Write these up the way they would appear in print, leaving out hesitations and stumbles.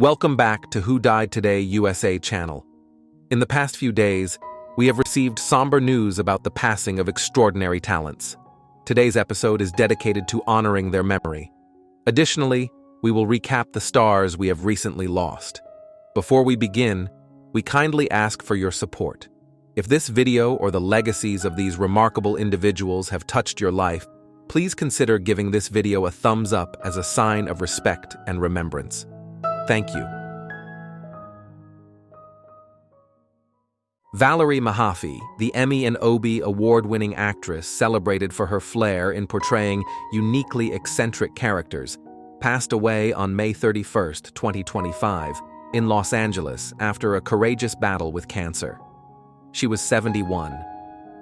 Welcome back to Who Died Today USA channel. In the past few days, we have received somber news about the passing of extraordinary talents. Today's episode is dedicated to honoring their memory. Additionally, we will recap the stars we have recently lost. Before we begin, we kindly ask for your support. If this video or the legacies of these remarkable individuals have touched your life, please consider giving this video a thumbs up as a sign of respect and remembrance. Thank you. Valerie Mahaffey, the Emmy and Obie award-winning actress celebrated for her flair in portraying uniquely eccentric characters, passed away on May 31, 2025, in Los Angeles after a courageous battle with cancer. She was 71.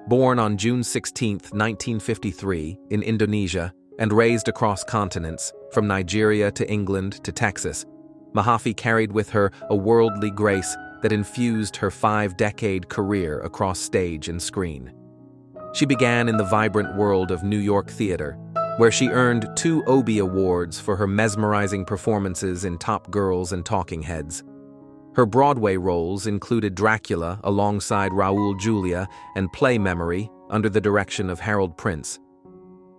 Born on June 16, 1953, in Indonesia and raised across continents, from Nigeria to England to Texas, Mahaffey carried with her a worldly grace that infused her 5-decade career across stage and screen. She began in the vibrant world of New York theater, where she earned 2 Obie Awards for her mesmerizing performances in Top Girls and Talking Heads. Her Broadway roles included Dracula alongside Raul Julia and Play Memory under the direction of Harold Prince.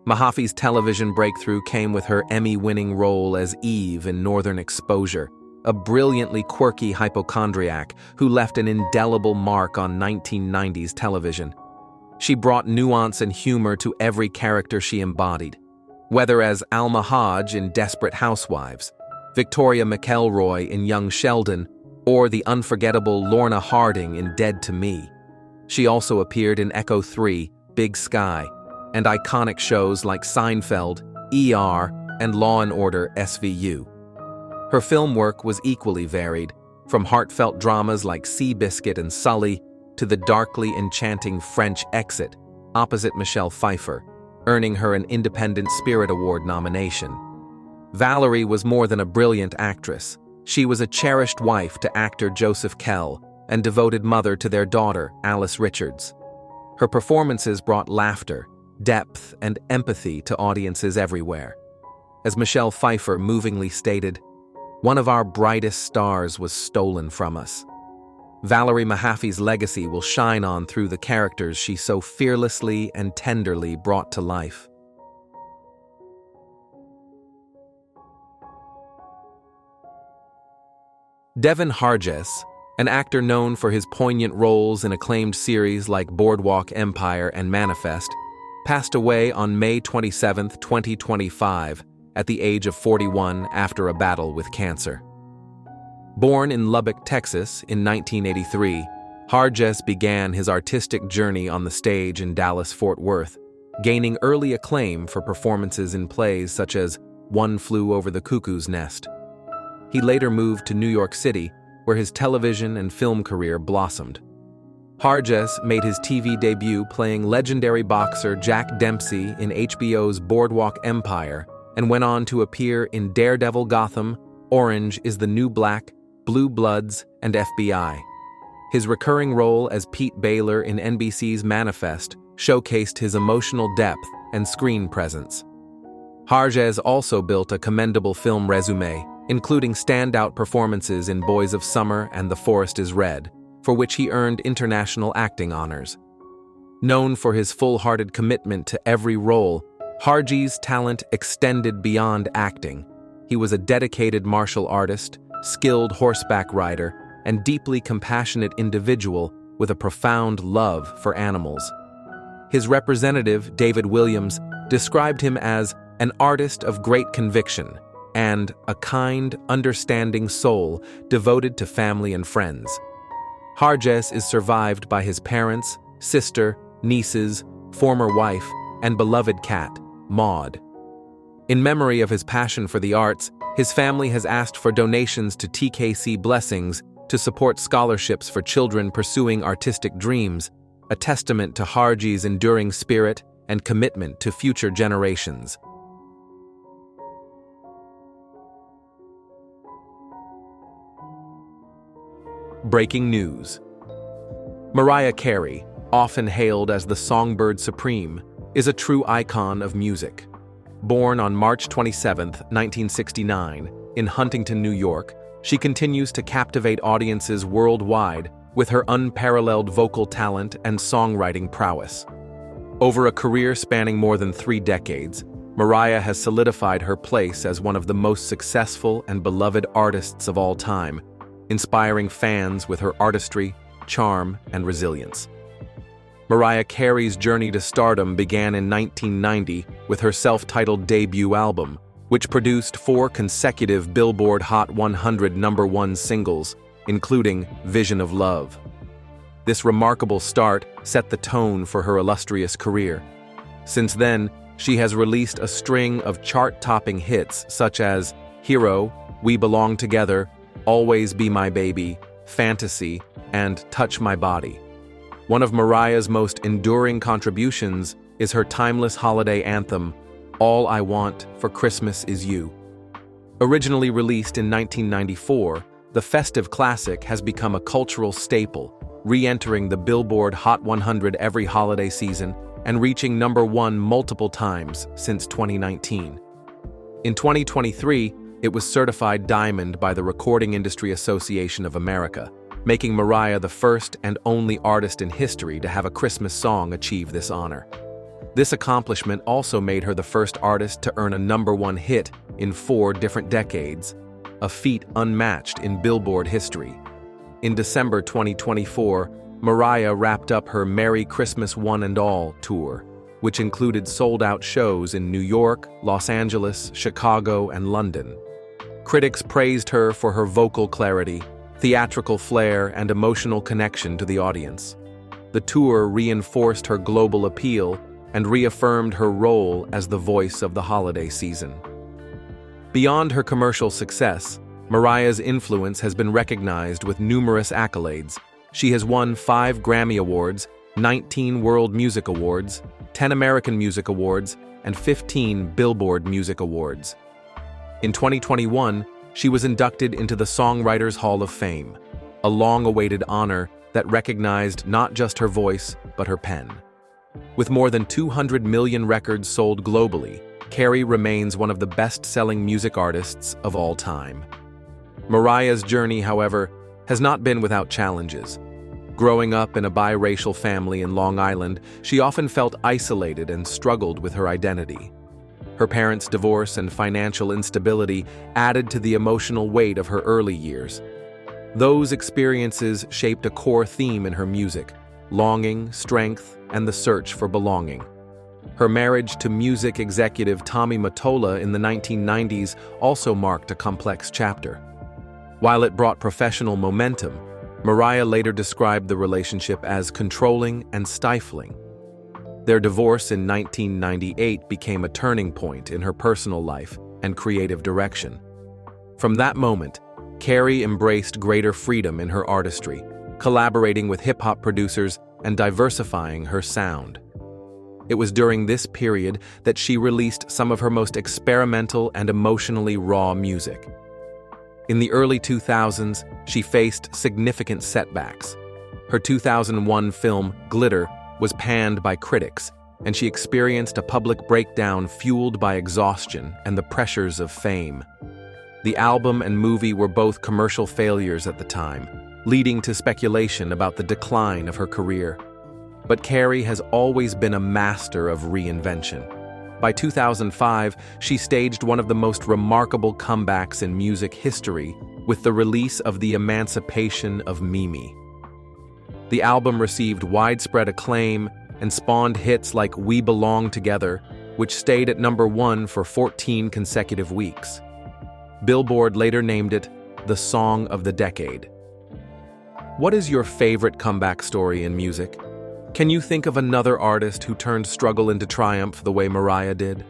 Mahaffey's television breakthrough came with her Emmy-winning role as Eve in Northern Exposure, a brilliantly quirky hypochondriac who left an indelible mark on 1990s television. She brought nuance and humor to every character she embodied, whether as Alma Hodge in Desperate Housewives, Victoria McElroy in Young Sheldon, or the unforgettable Lorna Harding in Dead to Me. She also appeared in Echo 3, Big Sky, and iconic shows like Seinfeld, ER, and Law & Order SVU. Her film work was equally varied, from heartfelt dramas like Seabiscuit and Sully to the darkly enchanting French Exit, opposite Michelle Pfeiffer, earning her an Independent Spirit Award nomination. Valerie was more than a brilliant actress. She was a cherished wife to actor Joseph Kell and devoted mother to their daughter, Alice Richards. Her performances brought laughter, depth, and empathy to audiences everywhere. As Michelle Pfeiffer movingly stated, "One of our brightest stars was stolen from us." Valerie Mahaffey's legacy will shine on through the characters she so fearlessly and tenderly brought to life. Devon Hares, an actor known for his poignant roles in acclaimed series like Boardwalk Empire and Manifest, passed away on May 27, 2025, at the age of 41 after a battle with cancer. Born in Lubbock, Texas in 1983, Hares began his artistic journey on the stage in Dallas-Fort Worth, gaining early acclaim for performances in plays such as One Flew Over the Cuckoo's Nest. He later moved to New York City, where his television and film career blossomed. Hares made his TV debut playing legendary boxer Jack Dempsey in HBO's Boardwalk Empire and went on to appear in Daredevil Gotham, Orange is the New Black, Blue Bloods, and FBI. His recurring role as Pete Baylor in NBC's Manifest showcased his emotional depth and screen presence. Hares also built a commendable film resume, including standout performances in Boys of Summer and The Forest is Red, for which he earned international acting honors. Known for his full-hearted commitment to every role, Hares' talent extended beyond acting. He was a dedicated martial artist, skilled horseback rider, and deeply compassionate individual with a profound love for animals. His representative, David Williams, described him as an artist of great conviction and a kind, understanding soul devoted to family and friends. Hares is survived by his parents, sister, nieces, former wife, and beloved cat, Maud. In memory of his passion for the arts, his family has asked for donations to TKC Blessings to support scholarships for children pursuing artistic dreams, a testament to Hares' enduring spirit and commitment to future generations. Breaking news. Mariah Carey, often hailed as the Songbird Supreme, is a true icon of music. Born on March 27, 1969, in Huntington, New York, she continues to captivate audiences worldwide with her unparalleled vocal talent and songwriting prowess. Over a career spanning more than 3 decades, Mariah has solidified her place as one of the most successful and beloved artists of all time, inspiring fans with her artistry, charm, and resilience. Mariah Carey's journey to stardom began in 1990 with her self-titled debut album, which produced 4 consecutive Billboard Hot 100 #1 singles, including Vision of Love. This remarkable start set the tone for her illustrious career. Since then, she has released a string of chart-topping hits such as Hero, We Belong Together, Always Be My Baby, Fantasy, and Touch My Body. One of Mariah's most enduring contributions is her timeless holiday anthem, All I Want for Christmas Is You. Originally released in 1994, the festive classic has become a cultural staple, re-entering the Billboard Hot 100 every holiday season and reaching #1 multiple times since 2019. In 2023, it was certified diamond by the Recording Industry Association of America, making Mariah the first and only artist in history to have a Christmas song achieve this honor. This accomplishment also made her the first artist to earn a #1 hit in 4 different decades, a feat unmatched in Billboard history. In December 2024, Mariah wrapped up her Merry Christmas One and All tour, which included sold-out shows in New York, Los Angeles, Chicago, and London. Critics praised her for her vocal clarity, theatrical flair, and emotional connection to the audience. The tour reinforced her global appeal and reaffirmed her role as the voice of the holiday season. Beyond her commercial success, Mariah's influence has been recognized with numerous accolades. She has won 5 Grammy Awards, 19 World Music Awards, 10 American Music Awards, and 15 Billboard Music Awards. In 2021, she was inducted into the Songwriters Hall of Fame, a long-awaited honor that recognized not just her voice, but her pen. With more than 200 million records sold globally, Carey remains one of the best-selling music artists of all time. Mariah's journey, however, has not been without challenges. Growing up in a biracial family in Long Island, she often felt isolated and struggled with her identity. Her parents' divorce and financial instability added to the emotional weight of her early years. Those experiences shaped a core theme in her music: longing, strength, and the search for belonging. Her marriage to music executive Tommy Mottola in the 1990s also marked a complex chapter. While it brought professional momentum, Mariah later described the relationship as controlling and stifling. Their divorce in 1998 became a turning point in her personal life and creative direction. From that moment, Carey embraced greater freedom in her artistry, collaborating with hip-hop producers and diversifying her sound. It was during this period that she released some of her most experimental and emotionally raw music. In the early 2000s, she faced significant setbacks. Her 2001 film, Glitter, was panned by critics, and she experienced a public breakdown fueled by exhaustion and the pressures of fame. The album and movie were both commercial failures at the time, leading to speculation about the decline of her career. But Carey has always been a master of reinvention. By 2005, she staged one of the most remarkable comebacks in music history with the release of The Emancipation of Mimi. The album received widespread acclaim and spawned hits like We Belong Together, which stayed at #1 for 14 consecutive weeks. Billboard later named it the Song of the Decade. What is your favorite comeback story in music? Can you think of another artist who turned struggle into triumph the way Mariah did?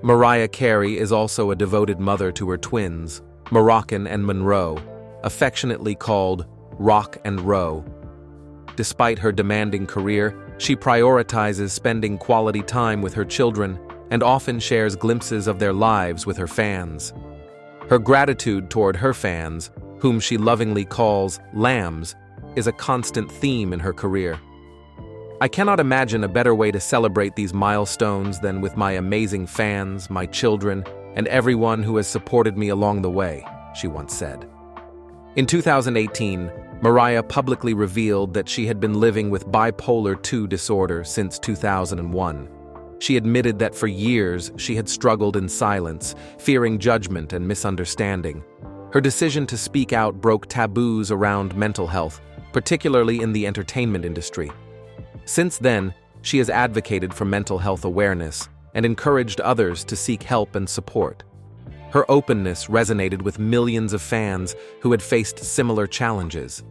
Mariah Carey is also a devoted mother to her twins, Moroccan and Monroe, affectionately called Rock and Row. Despite her demanding career, she prioritizes spending quality time with her children and often shares glimpses of their lives with her fans. Her gratitude toward her fans, whom she lovingly calls lambs, is a constant theme in her career. I cannot imagine a better way to celebrate these milestones than with my amazing fans, my children, and everyone who has supported me along the way. she once said. In 2018, Mariah publicly revealed that she had been living with bipolar II disorder since 2001. She admitted that for years she had struggled in silence, fearing judgment and misunderstanding. Her decision to speak out broke taboos around mental health, particularly in the entertainment industry. Since then, she has advocated for mental health awareness and encouraged others to seek help and support. Her openness resonated with millions of fans who had faced similar challenges.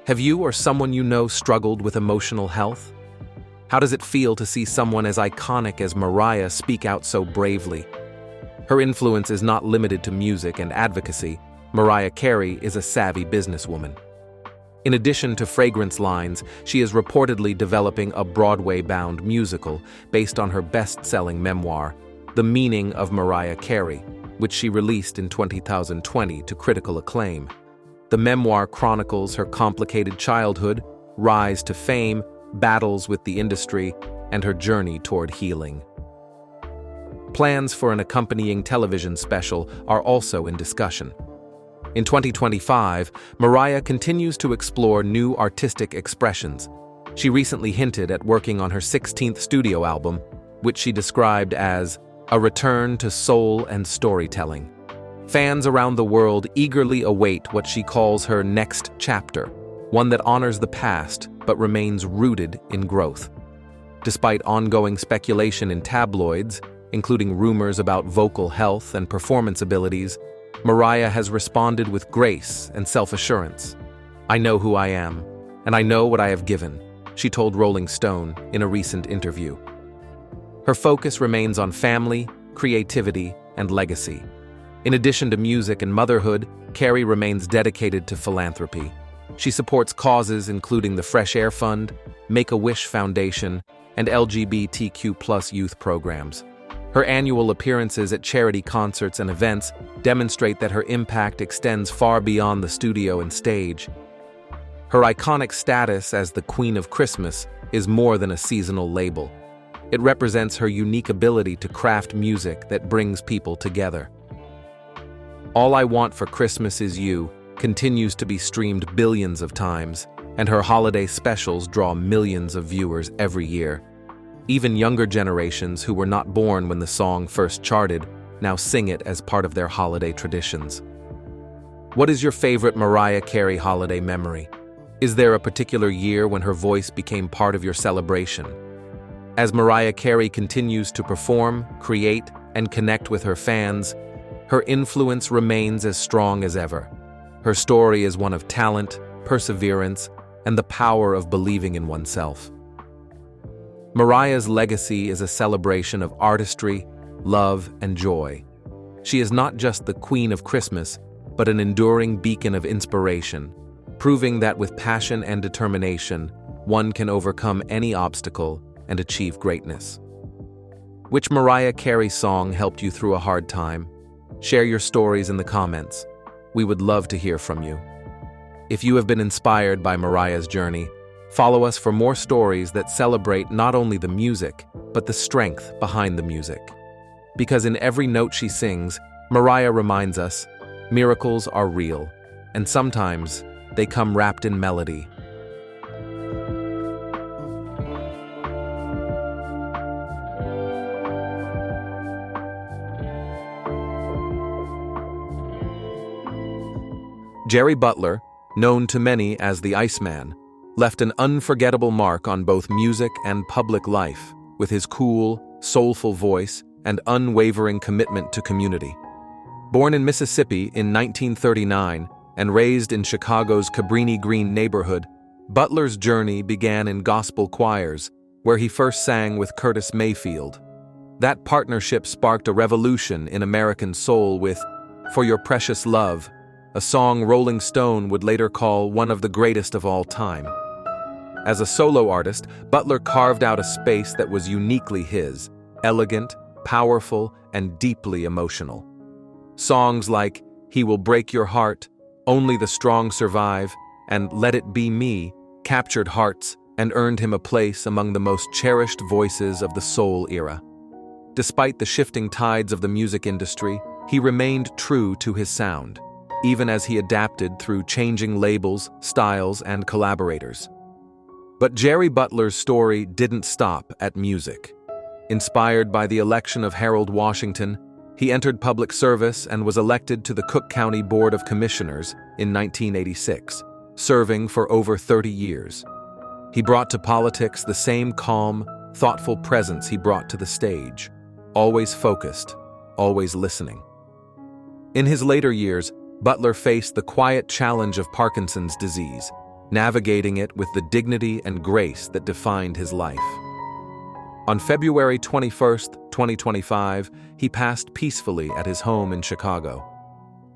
Have you or someone you know struggled with emotional health? How does it feel to see someone as iconic as Mariah speak out so bravely? Her influence is not limited to music and advocacy. Mariah Carey is a savvy businesswoman. In addition to fragrance lines, she is reportedly developing a Broadway-bound musical based on her best-selling memoir, The Meaning of Mariah Carey, which she released in 2020 to critical acclaim. The memoir chronicles her complicated childhood, rise to fame, battles with the industry, and her journey toward healing. Plans for an accompanying television special are also in discussion. In 2025, Mariah continues to explore new artistic expressions. She recently hinted at working on her 16th studio album, which she described as a return to soul and storytelling. Fans around the world eagerly await what she calls her next chapter, one that honors the past but remains rooted in growth. Despite ongoing speculation in tabloids, including rumors about vocal health and performance abilities, Mariah has responded with grace and self-assurance. "I know who I am, and I know what I have given," she told Rolling Stone in a recent interview. Her focus remains on family, creativity, and legacy. In addition to music and motherhood, Carey remains dedicated to philanthropy. She supports causes including the Fresh Air Fund, Make-A-Wish Foundation, and LGBTQ+ youth programs. Her annual appearances at charity concerts and events demonstrate that her impact extends far beyond the studio and stage. Her iconic status as the Queen of Christmas is more than a seasonal label. It represents her unique ability to craft music that brings people together. All I Want for Christmas Is You continues to be streamed billions of times, and her holiday specials draw millions of viewers every year. Even younger generations who were not born when the song first charted now sing it as part of their holiday traditions. What is your favorite Mariah Carey holiday memory? Is there a particular year when her voice became part of your celebration? As Mariah Carey continues to perform, create, and connect with her fans, her influence remains as strong as ever. Her story is one of talent, perseverance, and the power of believing in oneself. Mariah's legacy is a celebration of artistry, love, and joy. She is not just the Queen of Christmas, but an enduring beacon of inspiration, proving that with passion and determination, one can overcome any obstacle and achieve greatness. Which Mariah Carey song helped you through a hard time? Share your stories in the comments. We would love to hear from you. If you have been inspired by Mariah's journey, follow us for more stories that celebrate not only the music, but the strength behind the music. Because in every note she sings, Mariah reminds us, miracles are real, and sometimes they come wrapped in melody. Jerry Butler, known to many as the Iceman, left an unforgettable mark on both music and public life with his cool, soulful voice and unwavering commitment to community. Born in Mississippi in 1939 and raised in Chicago's Cabrini Green neighborhood, Butler's journey began in gospel choirs, where he first sang with Curtis Mayfield. That partnership sparked a revolution in American soul with "For Your Precious Love," a song Rolling Stone would later call one of the greatest of all time. As a solo artist, Butler carved out a space that was uniquely his, elegant, powerful, and deeply emotional. Songs like "He Will Break Your Heart," "Only the Strong Survive," and "Let It Be Me" captured hearts and earned him a place among the most cherished voices of the soul era. Despite the shifting tides of the music industry, he remained true to his sound. even as he adapted through changing labels, styles, and collaborators. But Jerry Butler's story didn't stop at music. Inspired by the election of Harold Washington, he entered public service and was elected to the Cook County Board of Commissioners in 1986, serving for over 30 years. He brought to politics the same calm, thoughtful presence he brought to the stage, always focused, always listening. In his later years, Butler faced the quiet challenge of Parkinson's disease, navigating it with the dignity and grace that defined his life. On February 21, 2025, he passed peacefully at his home in Chicago.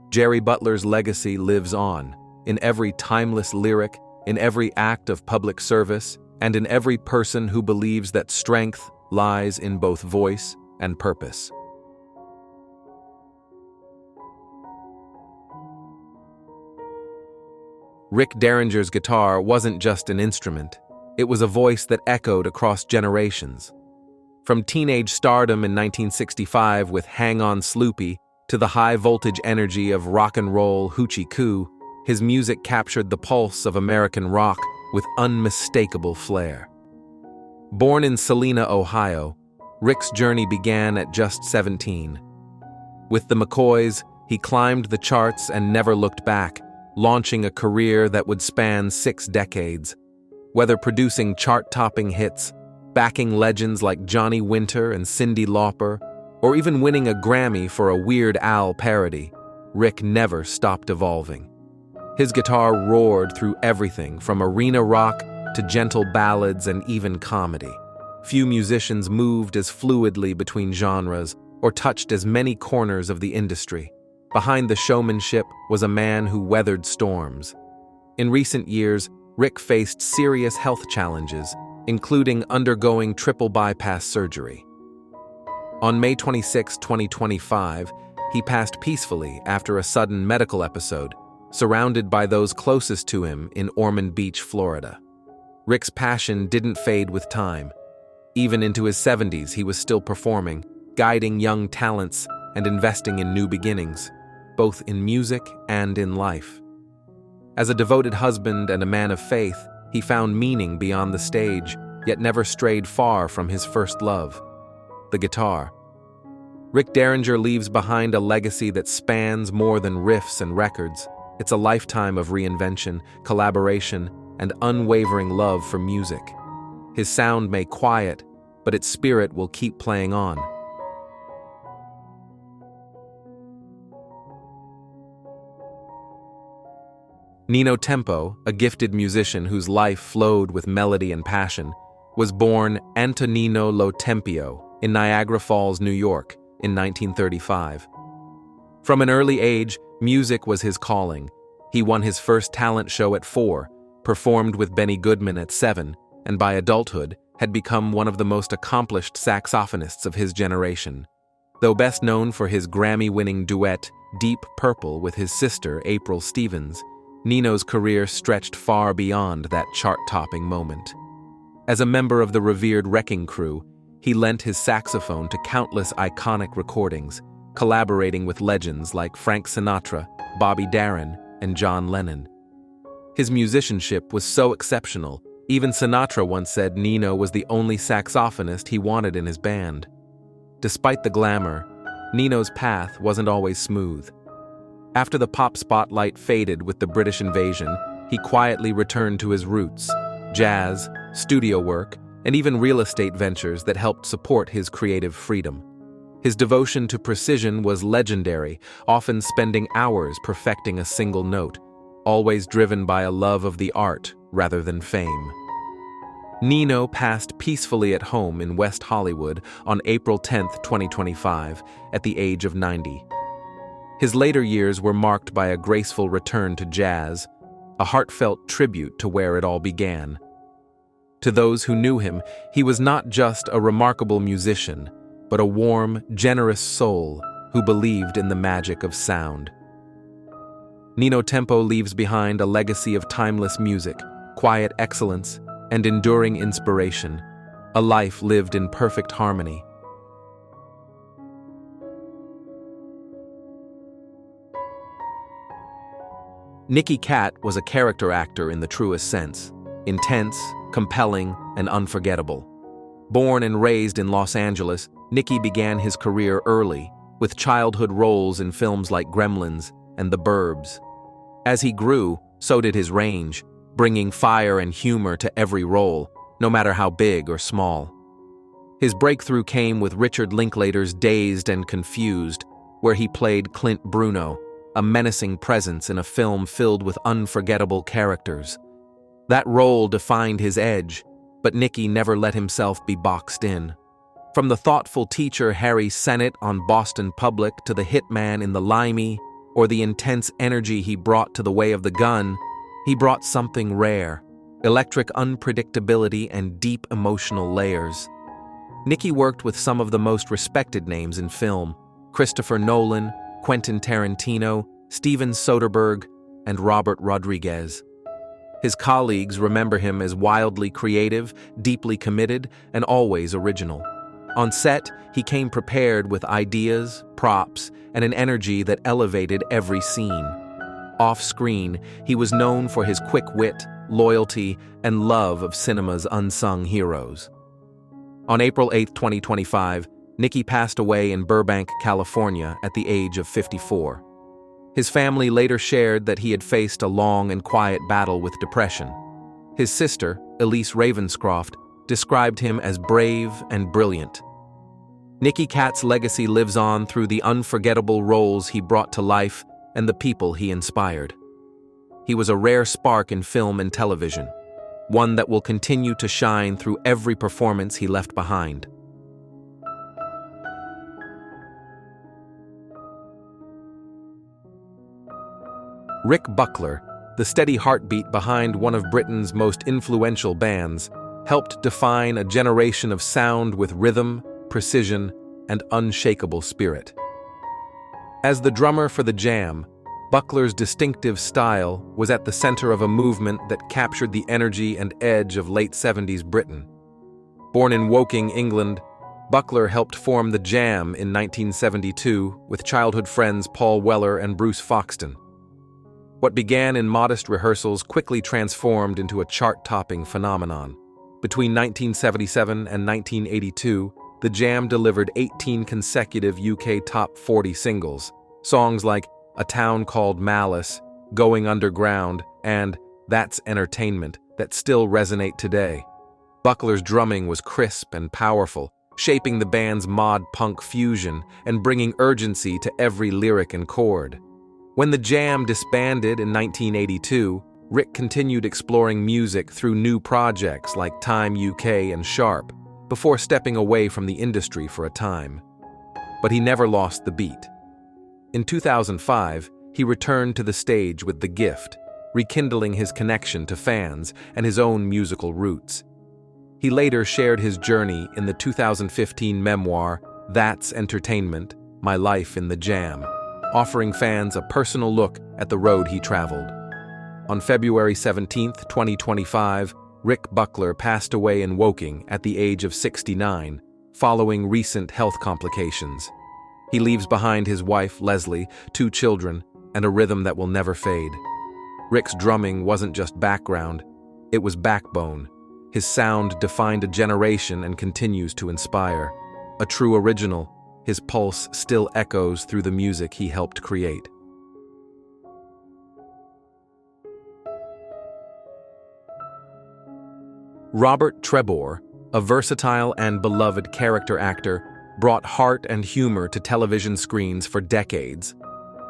Jerry Butler's legacy lives on, in every timeless lyric, in every act of public service, and in every person who believes that strength lies in both voice and purpose. Rick Derringer's guitar wasn't just an instrument, it was a voice that echoed across generations. From teenage stardom in 1965 with Hang On Sloopy to the high-voltage energy of rock and roll Hoochie Coo, his music captured the pulse of American rock with unmistakable flair. Born in Salina, Ohio, Rick's journey began at just 17. With the McCoys, he climbed the charts and never looked back, launching a career that would span 6 decades. Whether producing chart-topping hits, backing legends like Johnny Winter and Cyndi Lauper, or even winning a Grammy for a Weird Al parody, Rick never stopped evolving. His guitar roared through everything from arena rock to gentle ballads and even comedy. Few musicians moved as fluidly between genres or touched as many corners of the industry. Behind the showmanship was a man who weathered storms. In recent years, Rick faced serious health challenges, including undergoing triple bypass surgery. On May 26, 2025, he passed peacefully after a sudden medical episode, surrounded by those closest to him in Ormond Beach, Florida. Rick's passion didn't fade with time. Even into his 70s, he was still performing, guiding young talents and investing in new beginnings, both in music and in life. As a devoted husband and a man of faith, he found meaning beyond the stage, yet never strayed far from his first love, the guitar. Rick Derringer leaves behind a legacy that spans more than riffs and records. It's a lifetime of reinvention, collaboration, and unwavering love for music. His sound may quiet, but its spirit will keep playing on. Nino Tempo, a gifted musician whose life flowed with melody and passion, was born Nino Lompio in Niagara Falls, New York, in 1935. From an early age, music was his calling. He won his first talent show at 4, performed with Benny Goodman at 7, and by adulthood had become one of the most accomplished saxophonists of his generation. Though best known for his Grammy-winning duet, Deep Purple, with his sister, April Stevens, Nino's career stretched far beyond that chart-topping moment. As a member of the revered Wrecking Crew, he lent his saxophone to countless iconic recordings, collaborating with legends like Frank Sinatra, Bobby Darin, and John Lennon. His musicianship was so exceptional, even Sinatra once said Nino was the only saxophonist he wanted in his band. Despite the glamour, Nino's path wasn't always smooth. After the pop spotlight faded with the British invasion, he quietly returned to his roots: jazz, studio work, and even real estate ventures that helped support his creative freedom. His devotion to precision was legendary, often spending hours perfecting a single note, always driven by a love of the art rather than fame. Nino passed peacefully at home in West Hollywood on April 10, 2025, at the age of 90. His later years were marked by a graceful return to jazz, a heartfelt tribute to where it all began. To those who knew him, he was not just a remarkable musician, but a warm, generous soul who believed in the magic of sound. Nino Tempo leaves behind a legacy of timeless music, quiet excellence, and enduring inspiration, a life lived in perfect harmony. Nikki Katt was a character actor in the truest sense, intense, compelling, and unforgettable. Born and raised in Los Angeles, Nikki began his career early, with childhood roles in films like Gremlins and The Burbs. As he grew, so did his range, bringing fire and humor to every role, no matter how big or small. His breakthrough came with Richard Linklater's Dazed and Confused, where he played Clint Bruno, a menacing presence in a film filled with unforgettable characters. That role defined his edge, but Nikki never let himself be boxed in. From the thoughtful teacher Harry Sennett on Boston Public to the hitman in the Limey, or the intense energy he brought to The Way of the Gun, he brought something rare, electric unpredictability and deep emotional layers. Nikki worked with some of the most respected names in film: Christopher Nolan, Quentin Tarantino, Steven Soderbergh, and Robert Rodriguez. His colleagues remember him as wildly creative, deeply committed, and always original. On set, he came prepared with ideas, props, and an energy that elevated every scene. Off-screen, he was known for his quick wit, loyalty, and love of cinema's unsung heroes. On April 8, 2025, Nikki passed away in Burbank, California, at the age of 54. His family later shared that he had faced a long and quiet battle with depression. His sister, Elise Ravenscroft, described him as brave and brilliant. Nikki Katt's legacy lives on through the unforgettable roles he brought to life and the people he inspired. He was a rare spark in film and television, one that will continue to shine through every performance he left behind. Rick Butler, the steady heartbeat behind one of Britain's most influential bands, helped define a generation of sound with rhythm, precision, and unshakable spirit. As the drummer for The Jam, Butler's distinctive style was at the center of a movement that captured the energy and edge of late 70s Britain. Born in Woking, England, Butler helped form The Jam in 1972 with childhood friends Paul Weller and Bruce Foxton. What began in modest rehearsals quickly transformed into a chart-topping phenomenon. Between 1977 and 1982, The Jam delivered 18 consecutive UK top 40 singles. Songs like A Town Called Malice, Going Underground, and That's Entertainment that still resonate today. Butler's drumming was crisp and powerful, shaping the band's mod punk fusion and bringing urgency to every lyric and chord. When The Jam disbanded in 1982, Rick continued exploring music through new projects like Time UK and Sharp, before stepping away from the industry for a time. But he never lost the beat. In 2005, he returned to the stage with The Gift, rekindling his connection to fans and his own musical roots. He later shared his journey in the 2015 memoir, That's Entertainment, My Life in the Jam, offering fans a personal look at the road he traveled. On February 17, 2025, Rick Butler passed away in Woking at the age of 69, following recent health complications. He leaves behind his wife, Leslie, 2 children, and a rhythm that will never fade. Rick's drumming wasn't just background, it was backbone. His sound defined a generation and continues to inspire. A true original, his pulse still echoes through the music he helped create. Robert Trebbor, a versatile and beloved character actor, brought heart and humor to television screens for decades.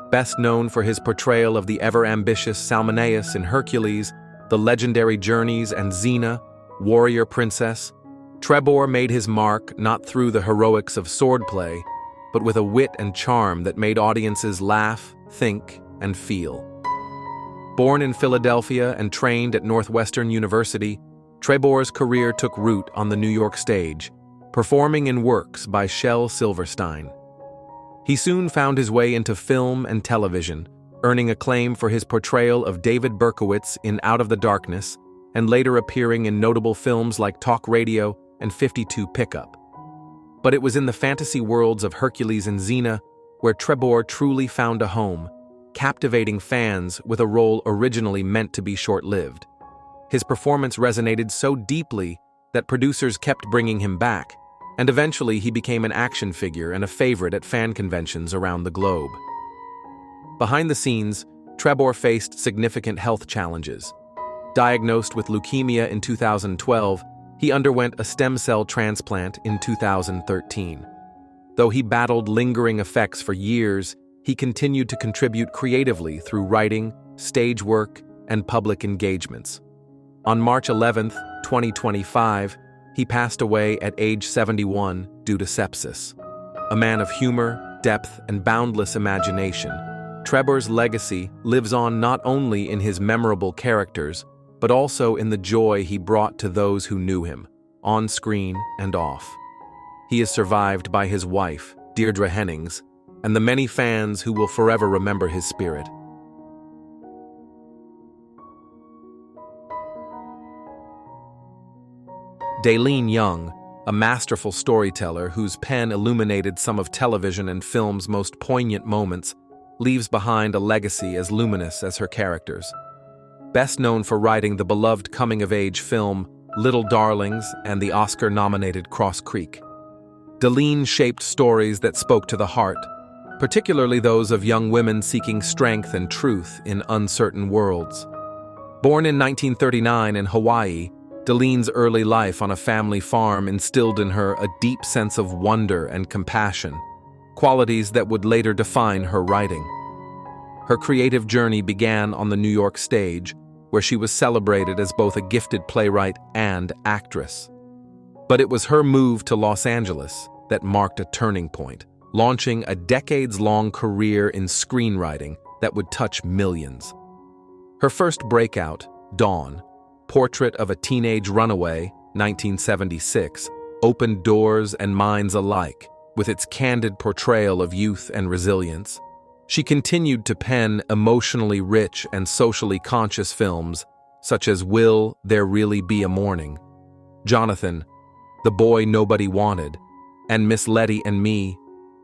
Best known for his portrayal of the ever-ambitious Salmoneus in Hercules, the legendary Journeys and Xena, warrior princess, Trebbor made his mark not through the heroics of swordplay, but with a wit and charm that made audiences laugh, think, and feel. Born in Philadelphia and trained at Northwestern University, Trebbor's career took root on the New York stage, performing in works by Shel Silverstein. He soon found his way into film and television, earning acclaim for his portrayal of David Berkowitz in Out of the Darkness, and later appearing in notable films like Talk Radio and 52 Pickup. But it was in the fantasy worlds of Hercules and Xena where Trebbor truly found a home, captivating fans with a role originally meant to be short-lived. His performance resonated so deeply that producers kept bringing him back, and eventually he became an action figure and a favorite at fan conventions around the globe. Behind the scenes, Trebbor faced significant health challenges. Diagnosed with leukemia in 2012, he underwent a stem cell transplant in 2013. Though he battled lingering effects for years, he continued to contribute creatively through writing, stage work, and public engagements. On March 11, 2025, he passed away at age 71 due to sepsis. A man of humor, depth, and boundless imagination, Trebbor's legacy lives on not only in his memorable characters, but also in the joy he brought to those who knew him, on screen and off. He is survived by his wife, Deirdre Hennings, and the many fans who will forever remember his spirit. Deena Young, a masterful storyteller whose pen illuminated some of television and film's most poignant moments, leaves behind a legacy as luminous as her characters. Best known for writing the beloved coming-of-age film Little Darlings and the Oscar-nominated Cross Creek, Deena shaped stories that spoke to the heart, particularly those of young women seeking strength and truth in uncertain worlds. Born in 1939 in Hawaii, Deena's early life on a family farm instilled in her a deep sense of wonder and compassion, qualities that would later define her writing. Her creative journey began on the New York stage, where she was celebrated as both a gifted playwright and actress. But it was her move to Los Angeles that marked a turning point, launching a decades-long career in screenwriting that would touch millions. Her first breakout, Dawn, Portrait of a Teenage Runaway, 1976, opened doors and minds alike with its candid portrayal of youth and resilience. She continued to pen emotionally rich and socially conscious films such as Will There Really Be a Morning, Jonathan, The Boy Nobody Wanted, and Miss Letty and Me,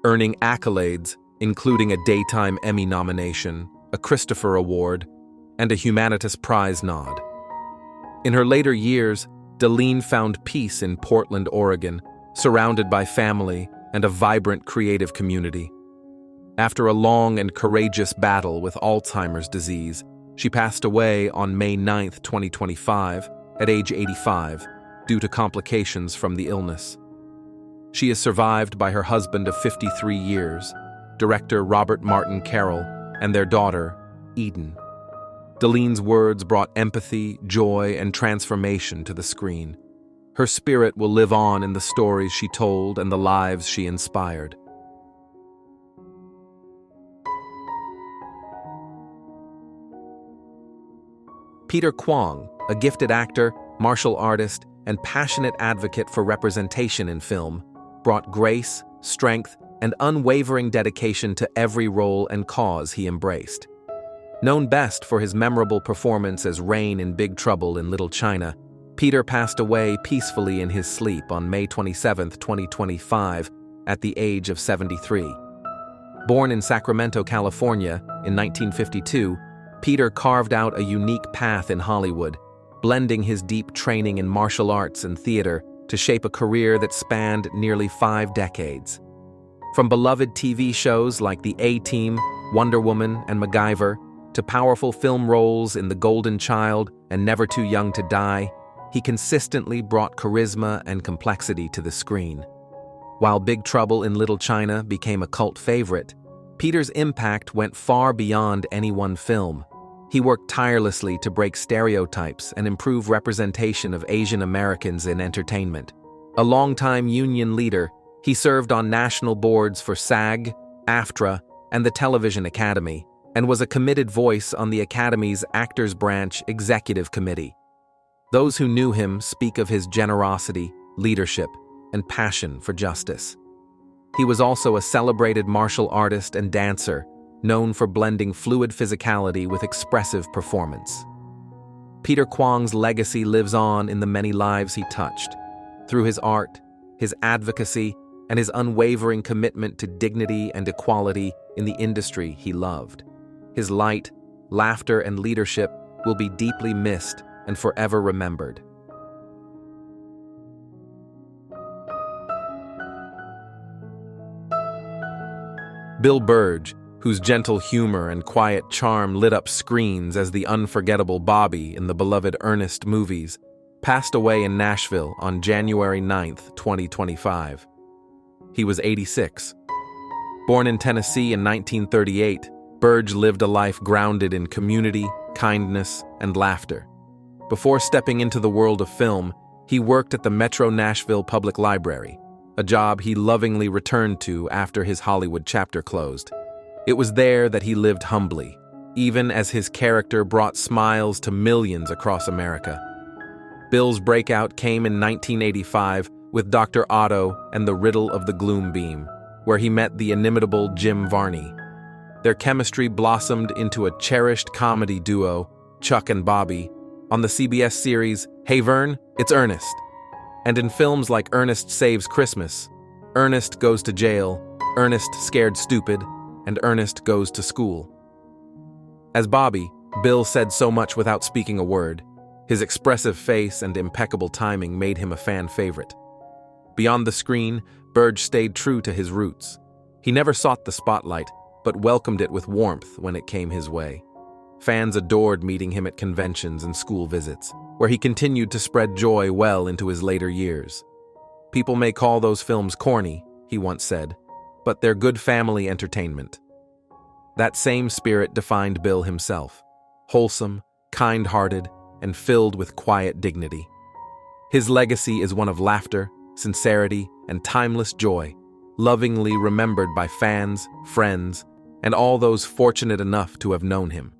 earning accolades including a Daytime Emmy nomination, a Christopher Award, and a Humanitas Prize nod. In her later years, Deena found peace in Portland, Oregon, surrounded by family and a vibrant creative community. After a long and courageous battle with Alzheimer's disease, she passed away on May 9, 2025, at age 85, due to complications from the illness. She is survived by her husband of 53 years, director Robert Martin Carroll, and their daughter, Eden. Deena's words brought empathy, joy, and transformation to the screen. Her spirit will live on in the stories she told and the lives she inspired. Peter Kuang, a gifted actor, martial artist, and passionate advocate for representation in film, brought grace, strength, and unwavering dedication to every role and cause he embraced. Known best for his memorable performance as Rain in Big Trouble in Little China, Peter passed away peacefully in his sleep on May 27, 2025, at the age of 73. Born in Sacramento, California, in 1952, Peter carved out a unique path in Hollywood, blending his deep training in martial arts and theater to shape a career that spanned nearly 5 decades. From beloved TV shows like The A-Team, Wonder Woman, and MacGyver, to powerful film roles in The Golden Child and Never Too Young to Die, he consistently brought charisma and complexity to the screen. While Big Trouble in Little China became a cult favorite, Peter's impact went far beyond any one film. He worked tirelessly to break stereotypes and improve representation of Asian Americans in entertainment. A longtime union leader, he served on national boards for SAG, AFTRA, and the Television Academy, and was a committed voice on the Academy's Actors Branch Executive Committee. Those who knew him speak of his generosity, leadership, and passion for justice. He was also a celebrated martial artist and dancer, known for blending fluid physicality with expressive performance. Peter Kuang's legacy lives on in the many lives he touched, through his art, his advocacy, and his unwavering commitment to dignity and equality in the industry he loved. His light, laughter, and leadership will be deeply missed and forever remembered. Bill Burge, whose gentle humor and quiet charm lit up screens as the unforgettable Bobby in the beloved Ernest movies, passed away in Nashville on January 9, 2025. He was 86. Born in Tennessee in 1938, Burge lived a life grounded in community, kindness, and laughter. Before stepping into the world of film, he worked at the Metro Nashville Public Library, a job he lovingly returned to after his Hollywood chapter closed. It was there that he lived humbly, even as his character brought smiles to millions across America. Bill's breakout came in 1985 with Dr. Otto and the Riddle of the Gloom Beam, where he met the inimitable Jim Varney. Their chemistry blossomed into a cherished comedy duo, Chuck and Bobby, on the CBS series Hey Vern, It's Ernest. And in films like Ernest Saves Christmas, Ernest Goes to Jail, Ernest Scared Stupid, and Ernest Goes to School. As Bobby, Bill said so much without speaking a word. His expressive face and impeccable timing made him a fan favorite. Beyond the screen, Burge stayed true to his roots. He never sought the spotlight, but welcomed it with warmth when it came his way. Fans adored meeting him at conventions and school visits, where he continued to spread joy well into his later years. "People may call those films corny," he once said, "but they're good family entertainment." That same spirit defined Bill himself, wholesome, kind-hearted, and filled with quiet dignity. His legacy is one of laughter, sincerity, and timeless joy, lovingly remembered by fans, friends, and all those fortunate enough to have known him.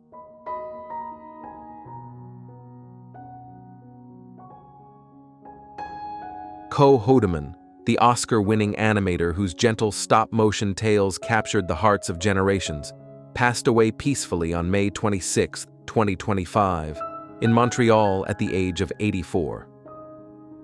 Hodman, the Oscar-winning animator whose gentle stop-motion tales captured the hearts of generations, passed away peacefully on May 26, 2025, in Montreal at the age of 84.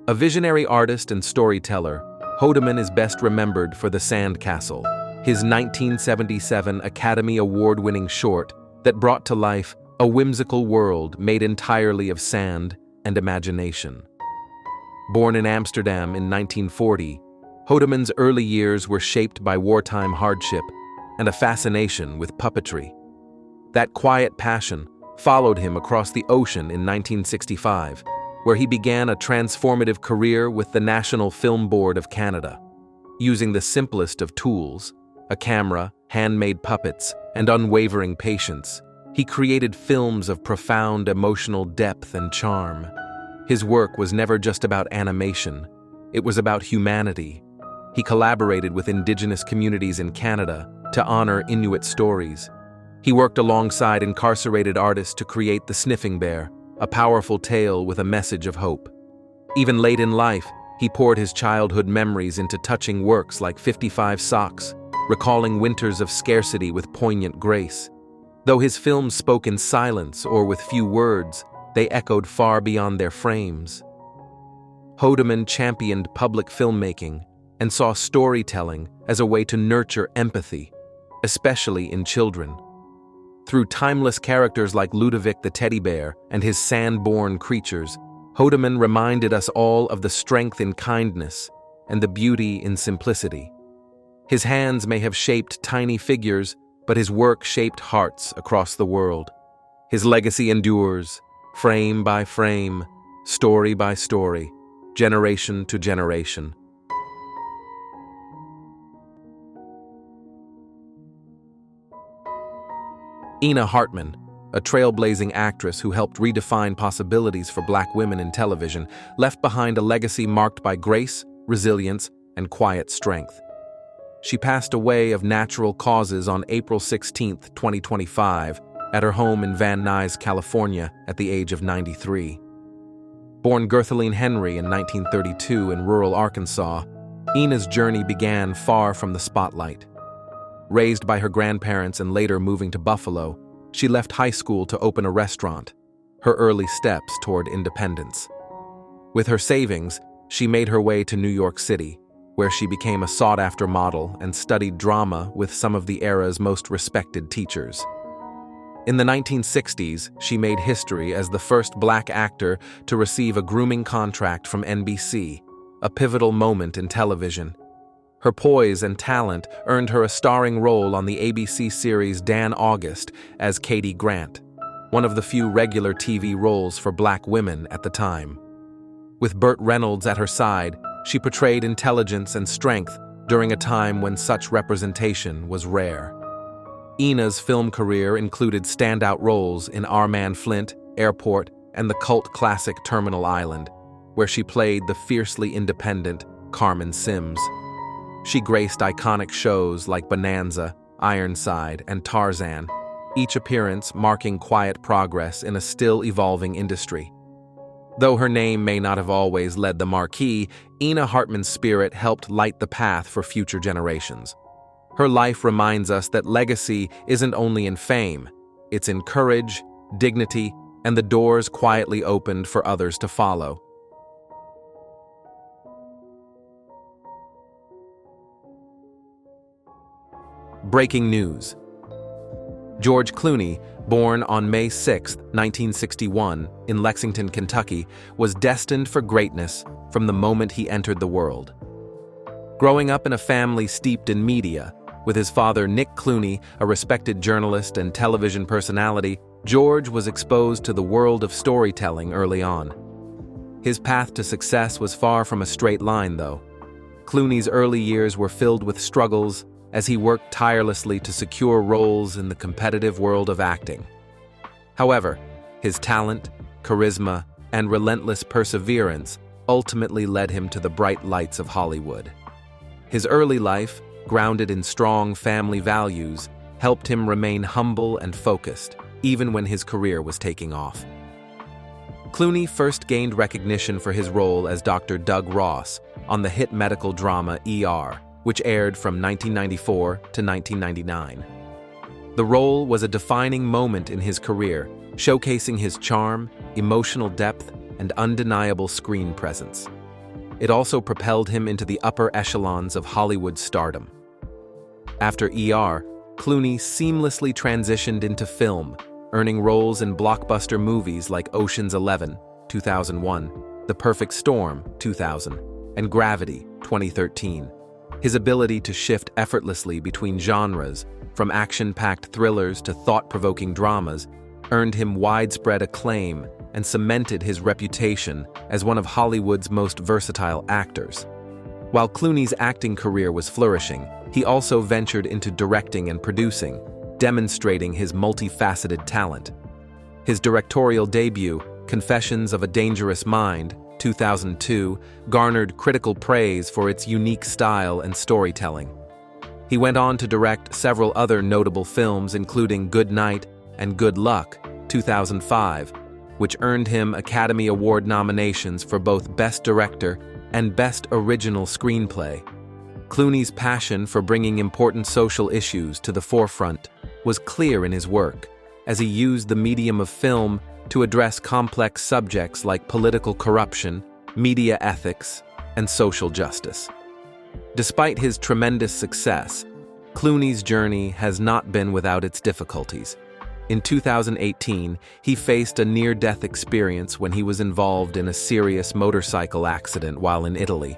A visionary artist and storyteller, Hodman is best remembered for The Sandcastle, his 1977 Academy Award-winning short that brought to life a whimsical world made entirely of sand and imagination. Born in Amsterdam in 1940, Hodman's early years were shaped by wartime hardship and a fascination with puppetry. That quiet passion followed him across the ocean in 1965, where he began a transformative career with the National Film Board of Canada. Using the simplest of tools, a camera, handmade puppets, and unwavering patience, he created films of profound emotional depth and charm. His work was never just about animation, it was about humanity. He collaborated with Indigenous communities in Canada to honor Inuit stories. He worked alongside incarcerated artists to create The Sniffing Bear, a powerful tale with a message of hope. Even late in life, he poured his childhood memories into touching works like 55 Socks, recalling winters of scarcity with poignant grace. Though his films spoke in silence or with few words, they echoed far beyond their frames. Hodman championed public filmmaking and saw storytelling as a way to nurture empathy, especially in children. Through timeless characters like Ludovic the teddy bear and his sand-born creatures, Hodman reminded us all of the strength in kindness and the beauty in simplicity. His hands may have shaped tiny figures, but his work shaped hearts across the world. His legacy endures, frame by frame, story by story, generation to generation. Ena Hartman, a trailblazing actress who helped redefine possibilities for Black women in television, left behind a legacy marked by grace, resilience, and quiet strength. She passed away of natural causes on April 16, 2025, at her home in Van Nuys, California, at the age of 93. Born Gerthaline Henry in 1932 in rural Arkansas, Ena's journey began far from the spotlight. Raised by her grandparents and later moving to Buffalo, she left high school to open a restaurant, her early steps toward independence. With her savings, she made her way to New York City, where she became a sought-after model and studied drama with some of the era's most respected teachers. In the 1960s, she made history as the first black actor to receive a grooming contract from NBC, a pivotal moment in television. Her poise and talent earned her a starring role on the ABC series Dan August as Katie Grant, one of the few regular TV roles for black women at the time. With Burt Reynolds at her side, she portrayed intelligence and strength during a time when such representation was rare. Ena's film career included standout roles in Our Man Flint, Airport, and the cult classic Terminal Island, where she played the fiercely independent Carmen Sims. She graced iconic shows like Bonanza, Ironside, and Tarzan, each appearance marking quiet progress in a still-evolving industry. Though her name may not have always led the marquee, Ena Hartman's spirit helped light the path for future generations. Her life reminds us that legacy isn't only in fame, it's in courage, dignity, and the doors quietly opened for others to follow. Breaking news. George Clooney, born on May 6, 1961, in Lexington, Kentucky, was destined for greatness from the moment he entered the world. Growing up in a family steeped in media, with his father Nick Clooney, a respected journalist and television personality, George was exposed to the world of storytelling early on. His path to success was far from a straight line, though. Clooney's early years were filled with struggles as he worked tirelessly to secure roles in the competitive world of acting. However, his talent, charisma, and relentless perseverance ultimately led him to the bright lights of Hollywood. His early life, grounded in strong family values, helped him remain humble and focused, even when his career was taking off. Clooney first gained recognition for his role as Dr. Doug Ross on the hit medical drama ER, which aired from 1994 to 1999. The role was a defining moment in his career, showcasing his charm, emotional depth, and undeniable screen presence. It also propelled him into the upper echelons of Hollywood stardom. After ER, Clooney seamlessly transitioned into film, earning roles in blockbuster movies like Ocean's 11, 2001, The Perfect Storm, 2000, and Gravity, 2013. His ability to shift effortlessly between genres, from action-packed thrillers to thought-provoking dramas, earned him widespread acclaim and cemented his reputation as one of Hollywood's most versatile actors. While Clooney's acting career was flourishing, he also ventured into directing and producing, demonstrating his multifaceted talent. His directorial debut, Confessions of a Dangerous Mind, 2002, garnered critical praise for its unique style and storytelling. He went on to direct several other notable films, including Good Night and Good Luck, 2005, which earned him Academy Award nominations for both Best Director and Best Original Screenplay. Clooney's passion for bringing important social issues to the forefront was clear in his work, as he used the medium of film to address complex subjects like political corruption, media ethics, and social justice. Despite his tremendous success, Clooney's journey has not been without its difficulties. In 2018, he faced a near-death experience when he was involved in a serious motorcycle accident while in Italy.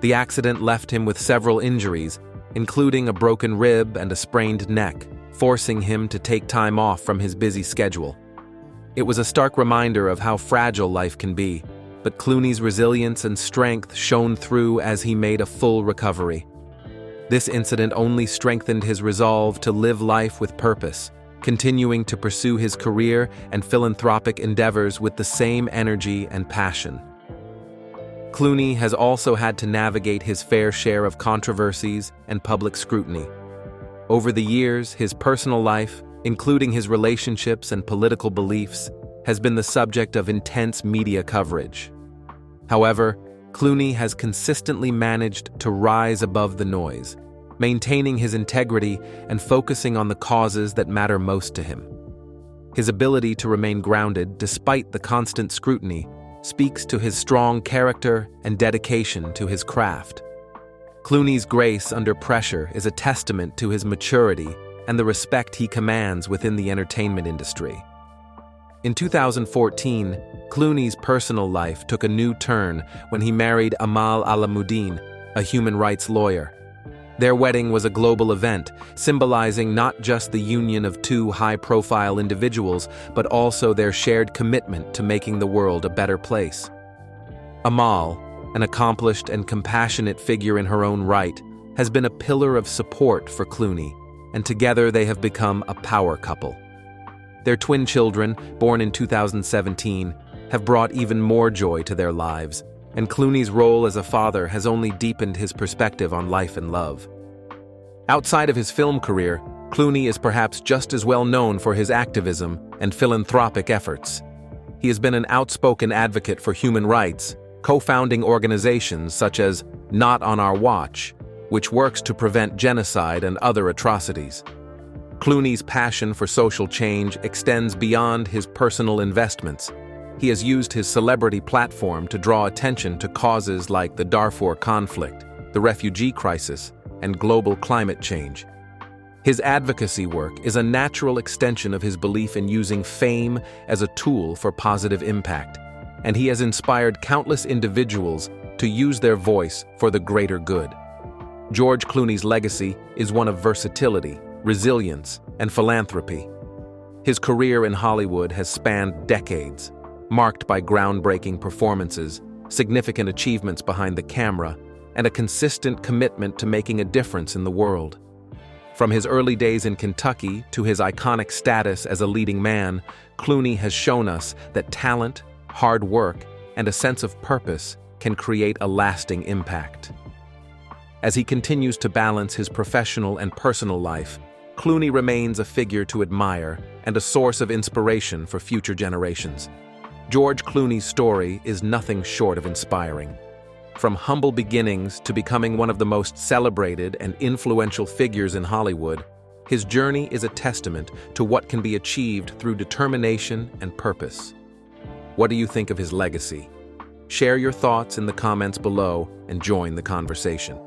The accident left him with several injuries, including a broken rib and a sprained neck, forcing him to take time off from his busy schedule. It was a stark reminder of how fragile life can be, but Clooney's resilience and strength shone through as he made a full recovery. This incident only strengthened his resolve to live life with purpose, continuing to pursue his career and philanthropic endeavors with the same energy and passion. Clooney has also had to navigate his fair share of controversies and public scrutiny. Over the years, his personal life, including his relationships and political beliefs, has been the subject of intense media coverage. However, Clooney has consistently managed to rise above the noise, maintaining his integrity and focusing on the causes that matter most to him. His ability to remain grounded despite the constant scrutiny speaks to his strong character and dedication to his craft. Clooney's grace under pressure is a testament to his maturity and the respect he commands within the entertainment industry. In 2014, Clooney's personal life took a new turn when he married Amal Alamuddin, a human rights lawyer. Their wedding was a global event, symbolizing not just the union of two high-profile individuals, but also their shared commitment to making the world a better place. Amal, an accomplished and compassionate figure in her own right, has been a pillar of support for Clooney, and together they have become a power couple. Their twin children, born in 2017, have brought even more joy to their lives, and Clooney's role as a father has only deepened his perspective on life and love. Outside of his film career, Clooney is perhaps just as well known for his activism and philanthropic efforts. He has been an outspoken advocate for human rights, co-founding organizations such as Not on Our Watch, which works to prevent genocide and other atrocities. Clooney's passion for social change extends beyond his personal investments. He has used his celebrity platform to draw attention to causes like the Darfur conflict, the refugee crisis, and global climate change. His advocacy work is a natural extension of his belief in using fame as a tool for positive impact, and he has inspired countless individuals to use their voice for the greater good. George Clooney's legacy is one of versatility, resilience, and philanthropy. His career in Hollywood has spanned decades, marked by groundbreaking performances, significant achievements behind the camera, and a consistent commitment to making a difference in the world. From his early days in Kentucky to his iconic status as a leading man, Clooney has shown us that talent, hard work, and a sense of purpose can create a lasting impact. As he continues to balance his professional and personal life, Clooney remains a figure to admire and a source of inspiration for future generations. George Clooney's story is nothing short of inspiring. From humble beginnings to becoming one of the most celebrated and influential figures in Hollywood, his journey is a testament to what can be achieved through determination and purpose. What do you think of his legacy? Share your thoughts in the comments below and join the conversation.